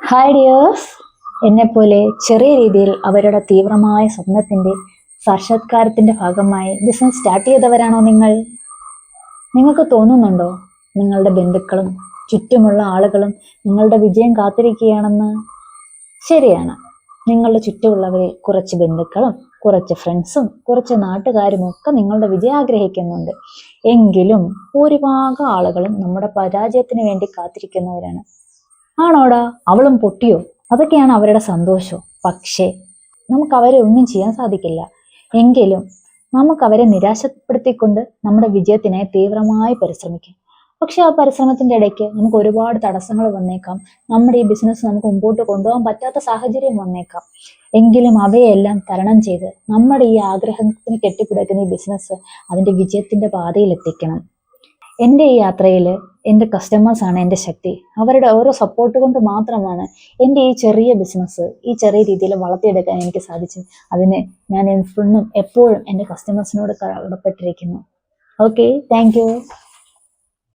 Hi dears, എന്നെപ്പോലെ ചെറിയ രീതിയിൽ അവരുടെ തീവ്രമായ സ്വപ്നത്തിന്റെ സാക്ഷാത്കാരത്തിന്റെ ഭാഗമായി ബിസിനസ് സ്റ്റാർട്ട് ചെയ്തവരാണോ നിങ്ങൾ? നിങ്ങൾക്ക് തോന്നുന്നുണ്ടോ നിങ്ങളുടെ ബന്ധുക്കളും ചുറ്റുമുള്ള ആളുകളും നിങ്ങളുടെ വിജയം കാത്തിരിക്കുകയാണെന്ന്? ശരിയാണ്, നിങ്ങളുടെ ചുറ്റുമുള്ളവരിൽ കുറച്ച് ബന്ധുക്കളും കുറച്ച് ഫ്രണ്ട്സും കുറച്ച് നാട്ടുകാരും ഒക്കെ നിങ്ങളുടെ വിജയം ആഗ്രഹിക്കുന്നുണ്ട്. എങ്കിലും ഭൂരിഭാഗം ആളുകളും നമ്മുടെ പരാജയത്തിന് വേണ്ടി കാത്തിരിക്കുന്നവരാണ്. ആണോടാ, അവളും പൊട്ടിയോ? അതൊക്കെയാണ് അവരുടെ സന്തോഷം. പക്ഷേ നമുക്ക് അവരെ ഒന്നും ചെയ്യാൻ സാധിക്കില്ല. എങ്കിലും നമുക്ക് അവരെ നിരാശപ്പെടുത്തിക്കൊണ്ട് നമ്മുടെ വിജയത്തിനായി തീവ്രമായി പരിശ്രമിക്കാം. പക്ഷെ ആ പരിശ്രമത്തിന്റെ ഇടയ്ക്ക് നമുക്ക് ഒരുപാട് തടസ്സങ്ങൾ വന്നേക്കാം. നമ്മുടെ ഈ ബിസിനസ് നമുക്ക് മുമ്പോട്ട് കൊണ്ടുപോകാൻ പറ്റാത്ത സാഹചര്യം വന്നേക്കാം. എങ്കിലും അവയെല്ലാം തരണം ചെയ്ത് നമ്മുടെ ഈ ആഗ്രഹത്തിന് കെട്ടിപ്പിടക്കുന്ന ഈ ബിസിനസ് അതിന്റെ വിജയത്തിന്റെ പാതയിൽ എത്തിക്കണം. എൻ്റെ ഈ യാത്രയിൽ എൻ്റെ കസ്റ്റമേഴ്സാണ് എൻ്റെ ശക്തി. അവരുടെ ഓരോ സപ്പോർട്ട് കൊണ്ട് മാത്രമാണ് എൻ്റെ ഈ ചെറിയ ബിസിനസ് ഈ ചെറിയ രീതിയിൽ വളർത്തിയെടുക്കാൻ എനിക്ക് സാധിച്ചത്. അതിന് ഞാൻ എപ്പോഴും എൻ്റെ കസ്റ്റമേഴ്സിനോട് കടപ്പെട്ടിരിക്കുന്നു. Okay, thank you.